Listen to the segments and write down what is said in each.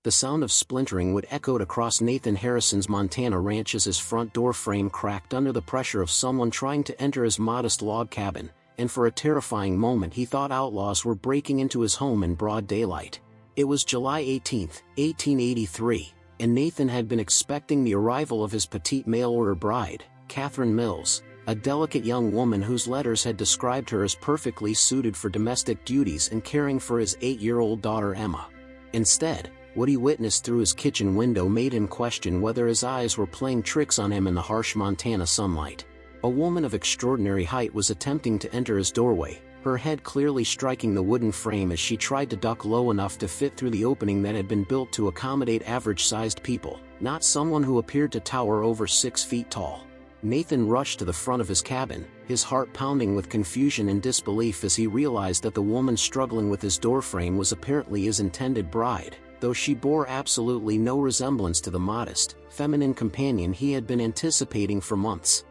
The sound of splintering would echo across Nathan Harrison's Montana ranch as his front door frame cracked under the pressure of someone trying to enter his modest log cabin, and for a terrifying moment he thought outlaws were breaking into his home in broad daylight. It was July 18, 1883, and Nathan had been expecting the arrival of his Petite mail-order bride, Catherine Mills, a delicate young woman whose letters had described her as perfectly suited for domestic duties and caring for his 8-year-old daughter Emma. Instead, what he witnessed through his kitchen window made him question whether his eyes were playing tricks on him in the harsh Montana sunlight. A woman of extraordinary height was attempting to enter his doorway, her head clearly striking the wooden frame as she tried to duck low enough to fit through the opening that had been built to accommodate average-sized people, not someone who appeared to tower over 6 feet tall. Nathan rushed to the front of his cabin, his heart pounding with confusion and disbelief as he realized that the woman struggling with his doorframe was apparently his intended bride, though she bore absolutely no resemblance to the modest, feminine companion he had been anticipating for months.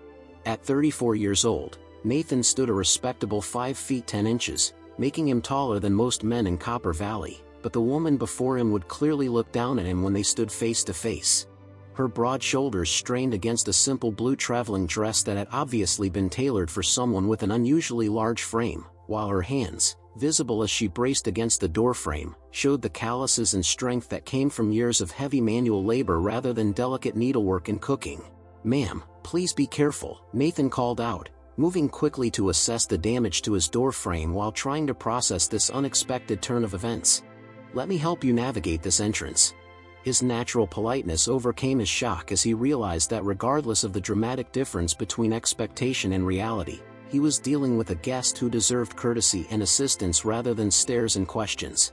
At 34 years old, Nathan stood a respectable 5 feet 10 inches, making him taller than most men in Copper Valley, but the woman before him would clearly look down at him when they stood face to face. Her broad shoulders strained against a simple blue traveling dress that had obviously been tailored for someone with an unusually large frame, while her hands, visible as she braced against the doorframe, showed the calluses and strength that came from years of heavy manual labor rather than delicate needlework and cooking. "Ma'am, please be careful," Nathan called out, moving quickly to assess the damage to his doorframe while trying to process this unexpected turn of events. "Let me help you navigate this entrance." His natural politeness overcame his shock as he realized that regardless of the dramatic difference between expectation and reality, he was dealing with a guest who deserved courtesy and assistance rather than stares and questions.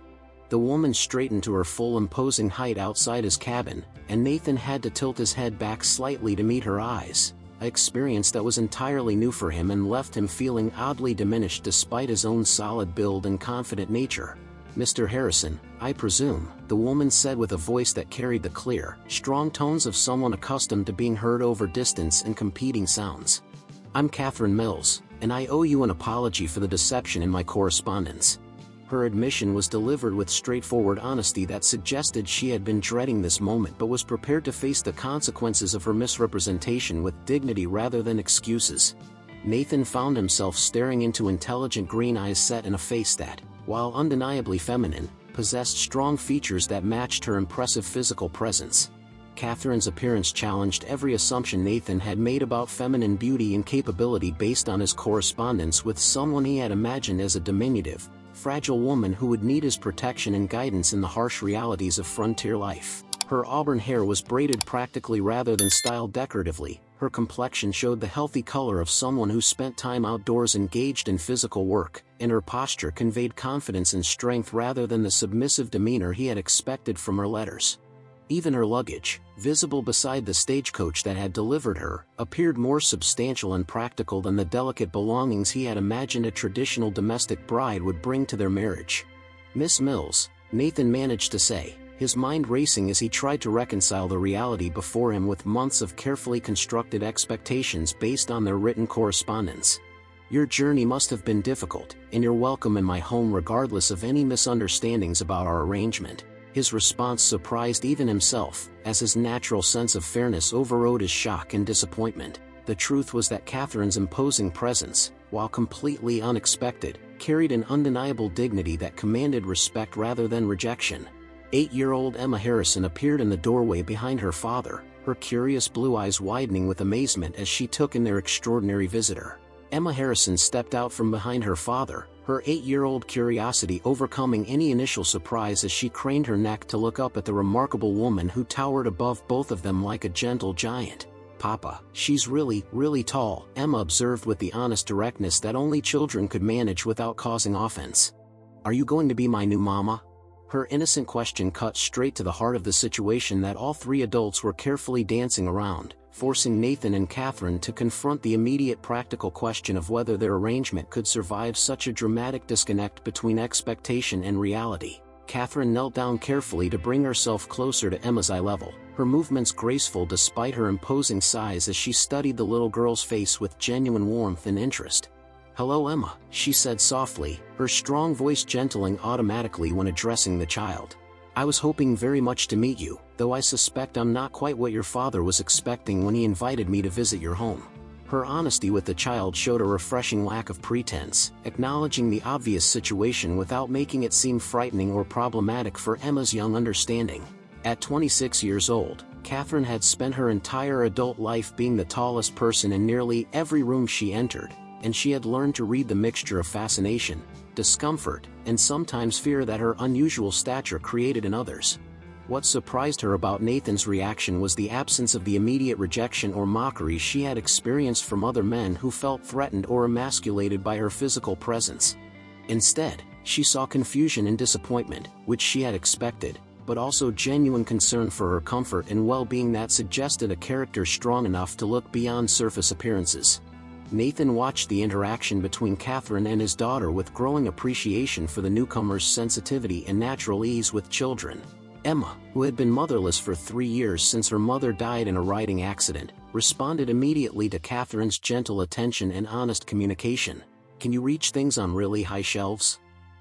The woman straightened to her full imposing height outside his cabin, and Nathan had to tilt his head back slightly to meet her eyes, an experience that was entirely new for him and left him feeling oddly diminished despite his own solid build and confident nature. "Mr. Harrison, I presume," the woman said with a voice that carried the clear, strong tones of someone accustomed to being heard over distance and competing sounds. "I'm Catherine Mills, and I owe you an apology for the deception in my correspondence." Her admission was delivered with straightforward honesty that suggested she had been dreading this moment but was prepared to face the consequences of her misrepresentation with dignity rather than excuses. Nathan found himself staring into intelligent green eyes set in a face that, while undeniably feminine, possessed strong features that matched her impressive physical presence. Catherine's appearance challenged every assumption Nathan had made about feminine beauty and capability based on his correspondence with someone he had imagined as a diminutive, fragile woman who would need his protection and guidance in the harsh realities of frontier life. Her auburn hair was braided practically rather than styled decoratively, her complexion showed the healthy color of someone who spent time outdoors engaged in physical work, and her posture conveyed confidence and strength rather than the submissive demeanor he had expected from her letters. Even her luggage, visible beside the stagecoach that had delivered her, appeared more substantial and practical than the delicate belongings he had imagined a traditional domestic bride would bring to their marriage. "Miss Mills," Nathan managed to say, his mind racing as he tried to reconcile the reality before him with months of carefully constructed expectations based on their written correspondence. "Your journey must have been difficult, and you're welcome in my home regardless of any misunderstandings about our arrangement." His response surprised even himself, as his natural sense of fairness overrode his shock and disappointment. The truth was that Catherine's imposing presence, while completely unexpected, carried an undeniable dignity that commanded respect rather than rejection. 8-year-old Emma Harrison appeared in the doorway behind her father, her curious blue eyes widening with amazement as she took in their extraordinary visitor. Emma Harrison stepped out from behind her father, her 8-year-old curiosity overcoming any initial surprise as she craned her neck to look up at the remarkable woman who towered above both of them like a gentle giant. "Papa, she's really tall," Emma observed with the honest directness that only children could manage without causing offense. "Are you going to be my new mama?" Her innocent question cut straight to the heart of the situation that all three adults were carefully dancing around, forcing Nathan and Catherine to confront the immediate practical question of whether their arrangement could survive such a dramatic disconnect between expectation and reality. Catherine knelt down carefully to bring herself closer to Emma's eye level, her movements graceful despite her imposing size as she studied the little girl's face with genuine warmth and interest. "Hello Emma," she said softly, her strong voice gentling automatically when addressing the child. I was hoping very much to meet you, though I suspect I'm not quite what your father was expecting when he invited me to visit your home." Her honesty with the child showed a refreshing lack of pretense, acknowledging the obvious situation without making it seem frightening or problematic for Emma's young understanding. At 26 years old, Catherine had spent her entire adult life being the tallest person in nearly every room she entered, and she had learned to read the mixture of fascination, discomfort, and sometimes fear that her unusual stature created in others. What surprised her about Nathan's reaction was the absence of the immediate rejection or mockery she had experienced from other men who felt threatened or emasculated by her physical presence. Instead, she saw confusion and disappointment, which she had expected, but also genuine concern for her comfort and well-being that suggested a character strong enough to look beyond surface appearances. Nathan watched the interaction between Catherine and his daughter with growing appreciation for the newcomer's sensitivity and natural ease with children. Emma, who had been motherless for 3 years since her mother died in a riding accident, responded immediately to Catherine's gentle attention and honest communication. "Can you reach things on really high shelves?"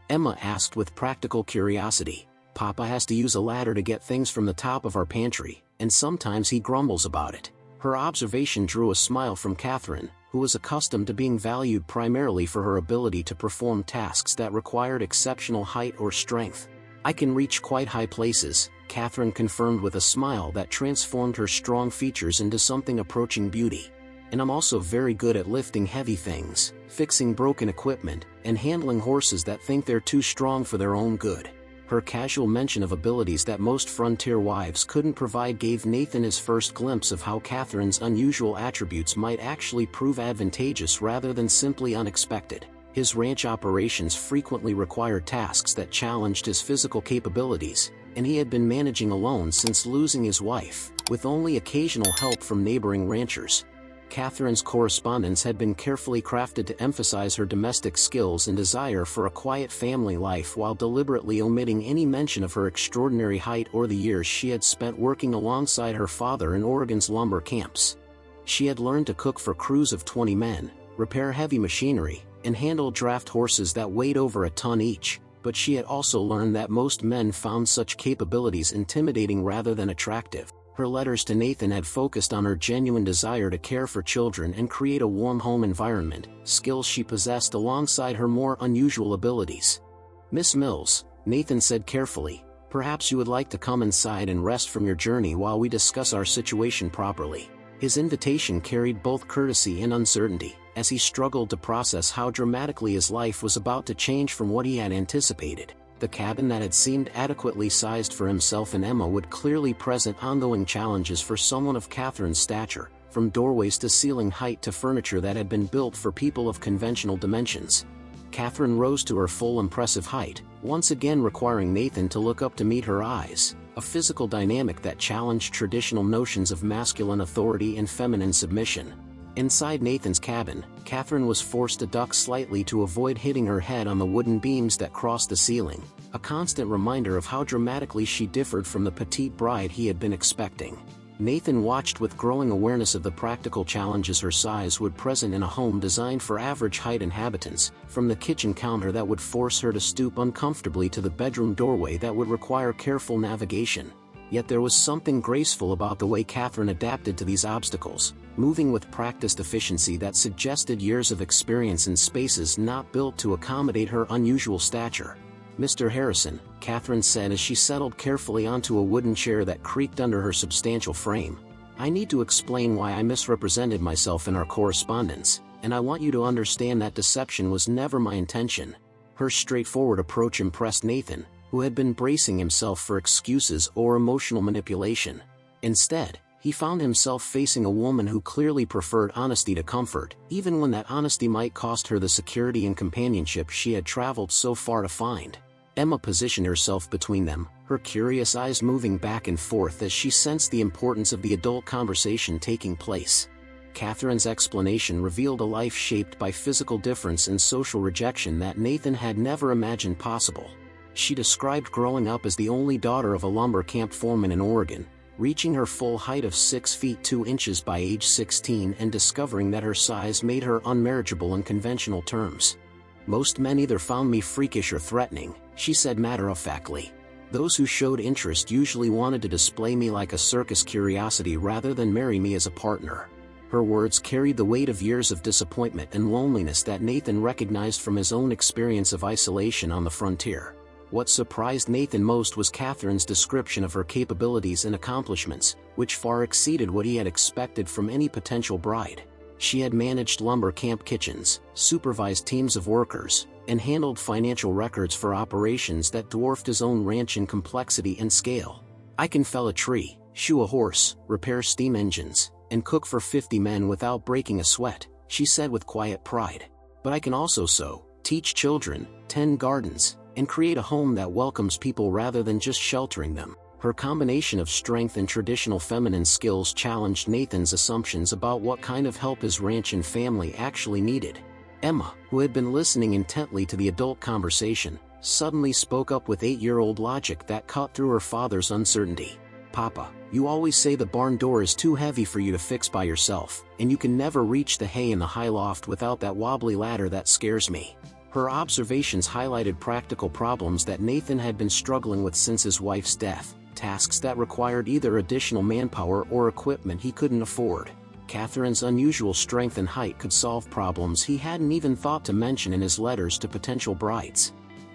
Emma asked with practical curiosity. "Papa has to use a ladder to get things from the top of our pantry, and sometimes he grumbles about it." Her observation drew a smile from Catherine, who was accustomed to being valued primarily for her ability to perform tasks that required exceptional height or strength. "I can reach quite high places," Catherine confirmed with a smile that transformed her strong features into something approaching beauty. "And I'm also very good at lifting heavy things, fixing broken equipment, and handling horses that think they're too strong for their own good." Her casual mention of abilities that most frontier wives couldn't provide gave Nathan his first glimpse of how Catherine's unusual attributes might actually prove advantageous rather than simply unexpected. His ranch operations frequently required tasks that challenged his physical capabilities, and he had been managing alone since losing his wife, with only occasional help from neighboring ranchers. Catherine's correspondence had been carefully crafted to emphasize her domestic skills and desire for a quiet family life while deliberately omitting any mention of her extraordinary height or the years she had spent working alongside her father in Oregon's lumber camps. She had learned to cook for crews of 20 men, repair heavy machinery, and handle draft horses that weighed over a ton each, but she had also learned that most men found such capabilities intimidating rather than attractive. Her letters to Nathan had focused on her genuine desire to care for children and create a warm home environment, skills she possessed alongside her more unusual abilities. "Miss Mills," Nathan said carefully, "perhaps you would like to come inside and rest from your journey while we discuss our situation properly." His invitation carried both courtesy and uncertainty, as he struggled to process how dramatically his life was about to change from what he had anticipated. The cabin that had seemed adequately sized for himself and Emma would clearly present ongoing challenges for someone of Catherine's stature, from doorways to ceiling height to furniture that had been built for people of conventional dimensions. Catherine rose to her full impressive height, once again requiring Nathan to look up to meet her eyes, a physical dynamic that challenged traditional notions of masculine authority and feminine submission. Inside Nathan's cabin, Catherine was forced to duck slightly to avoid hitting her head on the wooden beams that crossed the ceiling, a constant reminder of how dramatically she differed from the petite bride he had been expecting. Nathan watched with growing awareness of the practical challenges her size would present in a home designed for average height inhabitants, from the kitchen counter that would force her to stoop uncomfortably to the bedroom doorway that would require careful navigation. Yet there was something graceful about the way Catherine adapted to these obstacles, moving with practiced efficiency that suggested years of experience in spaces not built to accommodate her unusual stature. "Mr. Harrison," Catherine said as she settled carefully onto a wooden chair that creaked under her substantial frame, "I need to explain why I misrepresented myself in our correspondence, and I want you to understand that deception was never my intention." Her straightforward approach impressed Nathan, who had been bracing himself for excuses or emotional manipulation. Instead, he found himself facing a woman who clearly preferred honesty to comfort, even when that honesty might cost her the security and companionship she had traveled so far to find. Emma positioned herself between them, her curious eyes moving back and forth as she sensed the importance of the adult conversation taking place. Catherine's explanation revealed a life shaped by physical difference and social rejection that Nathan had never imagined possible. She described growing up as the only daughter of a lumber camp foreman in Oregon, reaching her full height of 6 feet 2 inches by age 16 and discovering that her size made her unmarriageable in conventional terms. "Most men either found me freakish or threatening," she said matter-of-factly. Those who showed interest usually wanted to display me like a circus curiosity rather than marry me as a partner. Her words carried the weight of years of disappointment and loneliness that Nathan recognized from his own experience of isolation on the frontier. What surprised Nathan most was Catherine's description of her capabilities and accomplishments, which far exceeded what he had expected from any potential bride. She had managed lumber camp kitchens, supervised teams of workers, and handled financial records for operations that dwarfed his own ranch in complexity and scale. "I can fell a tree, shoe a horse, repair steam engines, and cook for 50 men without breaking a sweat," she said with quiet pride. "But I can also sew, teach children, tend gardens, and create a home that welcomes people rather than just sheltering them." Her combination of strength and traditional feminine skills challenged Nathan's assumptions about what kind of help his ranch and family actually needed. Emma, who had been listening intently to the adult conversation, suddenly spoke up with 8-year-old logic that cut through her father's uncertainty. "Papa, you always say the barn door is too heavy for you to fix by yourself, and you can never reach the hay in the high loft without that wobbly ladder that scares me." Her observations highlighted practical problems that Nathan had been struggling with since his wife's death, tasks that required either additional manpower or equipment he couldn't afford. Catherine's unusual strength and height could solve problems he hadn't even thought to mention in his letters to potential brides.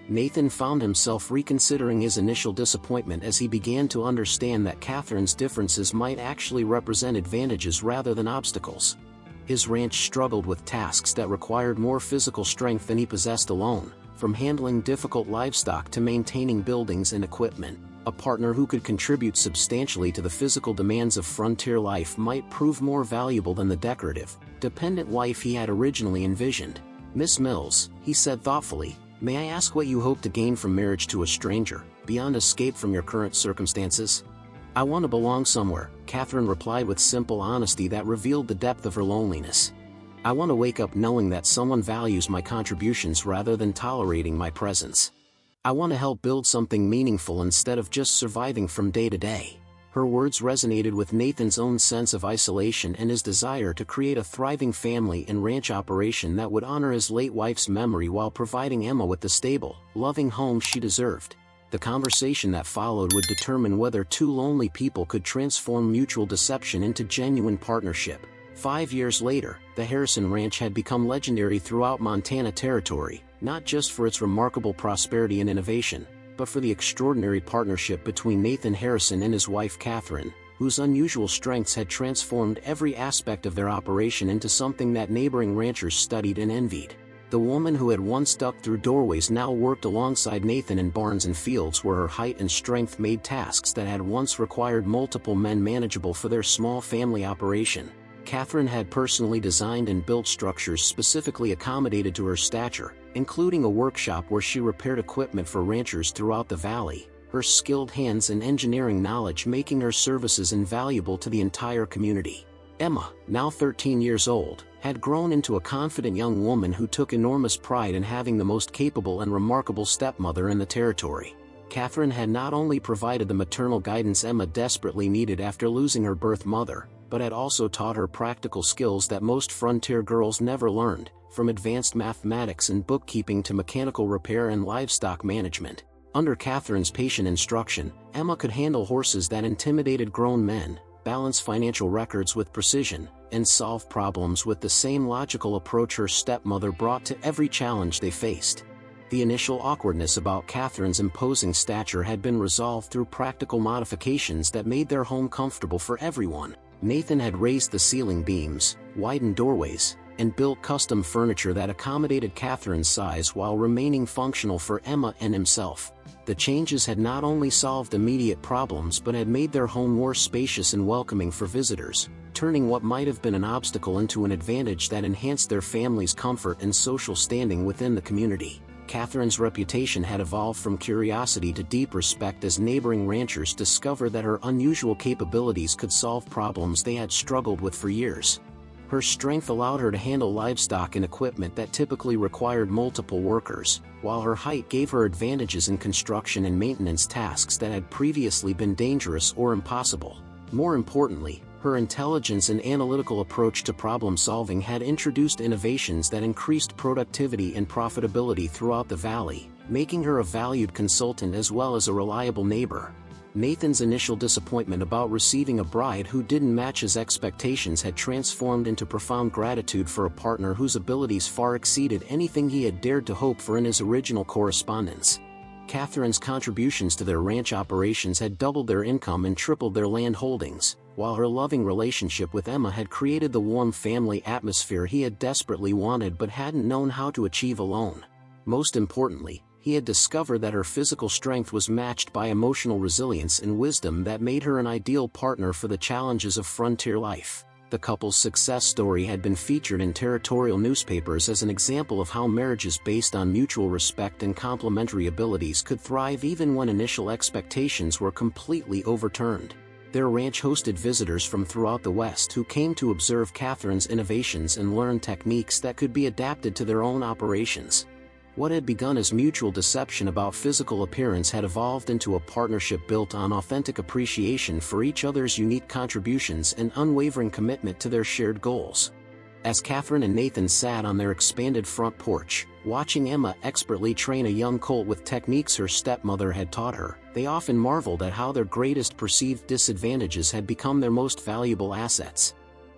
Nathan found himself reconsidering his initial disappointment as he began to understand that Catherine's differences might actually represent advantages rather than obstacles. His ranch struggled with tasks that required more physical strength than he possessed alone, from handling difficult livestock to maintaining buildings and equipment. A partner who could contribute substantially to the physical demands of frontier life might prove more valuable than the decorative, dependent wife he had originally envisioned. "Miss Mills," he said thoughtfully, "may I ask what you hope to gain from marriage to a stranger, beyond escape from your current circumstances?" "I want to belong somewhere," Catherine replied with simple honesty that revealed the depth of her loneliness. "I want to wake up knowing that someone values my contributions rather than tolerating my presence. I want to help build something meaningful instead of just surviving from day to day." Her words resonated with Nathan's own sense of isolation and his desire to create a thriving family and ranch operation that would honor his late wife's memory while providing Emma with the stable, loving home she deserved. The conversation that followed would determine whether two lonely people could transform mutual deception into genuine partnership. 5 years later, the Harrison Ranch had become legendary throughout Montana Territory, not just for its remarkable prosperity and innovation, but for the extraordinary partnership between Nathan Harrison and his wife Catherine, whose unusual strengths had transformed every aspect of their operation into something that neighboring ranchers studied and envied. The woman who had once ducked through doorways now worked alongside Nathan in barns and fields where her height and strength made tasks that had once required multiple men manageable for their small family operation. Catherine had personally designed and built structures specifically accommodated to her stature, including a workshop where she repaired equipment for ranchers throughout the valley, her skilled hands and engineering knowledge making her services invaluable to the entire community. Emma, now 13 years old, had grown into a confident young woman who took enormous pride in having the most capable and remarkable stepmother in the territory. Catherine had not only provided the maternal guidance Emma desperately needed after losing her birth mother, but had also taught her practical skills that most frontier girls never learned, from advanced mathematics and bookkeeping to mechanical repair and livestock management. Under Catherine's patient instruction, Emma could handle horses that intimidated grown men, balance financial records with precision, and solve problems with the same logical approach her stepmother brought to every challenge they faced. The initial awkwardness about Catherine's imposing stature had been resolved through practical modifications that made their home comfortable for everyone. Nathan had raised the ceiling beams, widened doorways, and built custom furniture that accommodated Catherine's size while remaining functional for Emma and himself. The changes had not only solved immediate problems but had made their home more spacious and welcoming for visitors, turning what might have been an obstacle into an advantage that enhanced their family's comfort and social standing within the community. Catherine's reputation had evolved from curiosity to deep respect as neighboring ranchers discovered that her unusual capabilities could solve problems they had struggled with for years. Her strength allowed her to handle livestock and equipment that typically required multiple workers, while her height gave her advantages in construction and maintenance tasks that had previously been dangerous or impossible. More importantly, her intelligence and analytical approach to problem-solving had introduced innovations that increased productivity and profitability throughout the valley, making her a valued consultant as well as a reliable neighbor. Nathan's initial disappointment about receiving a bride who didn't match his expectations had transformed into profound gratitude for a partner whose abilities far exceeded anything he had dared to hope for in his original correspondence. Catherine's contributions to their ranch operations had doubled their income and tripled their land holdings, while her loving relationship with Emma had created the warm family atmosphere he had desperately wanted but hadn't known how to achieve alone. Most importantly, he had discovered that her physical strength was matched by emotional resilience and wisdom that made her an ideal partner for the challenges of frontier life. The couple's success story had been featured in territorial newspapers as an example of how marriages based on mutual respect and complementary abilities could thrive even when initial expectations were completely overturned. Their ranch hosted visitors from throughout the West who came to observe Catherine's innovations and learn techniques that could be adapted to their own operations. What had begun as mutual deception about physical appearance had evolved into a partnership built on authentic appreciation for each other's unique contributions and unwavering commitment to their shared goals. As Catherine and Nathan sat on their expanded front porch, watching Emma expertly train a young colt with techniques her stepmother had taught her, they often marveled at how their greatest perceived disadvantages had become their most valuable assets.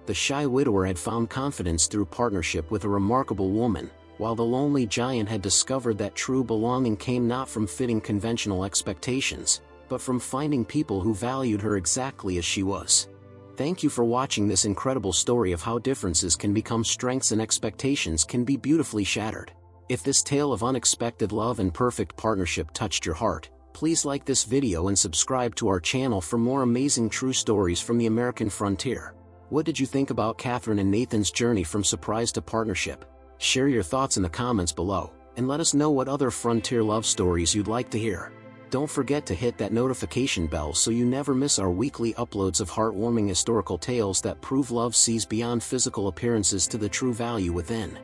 The shy widower had found confidence through partnership with a remarkable woman, while the lonely giant had discovered that true belonging came not from fitting conventional expectations, but from finding people who valued her exactly as she was. Thank you for watching this incredible story of how differences can become strengths and expectations can be beautifully shattered. If this tale of unexpected love and perfect partnership touched your heart, please like this video and subscribe to our channel for more amazing true stories from the American frontier. What did you think about Catherine and Nathan's journey from surprise to partnership? Share your thoughts in the comments below, and let us know what other frontier love stories you'd like to hear. Don't forget to hit that notification bell so you never miss our weekly uploads of heartwarming historical tales that prove love sees beyond physical appearances to the true value within.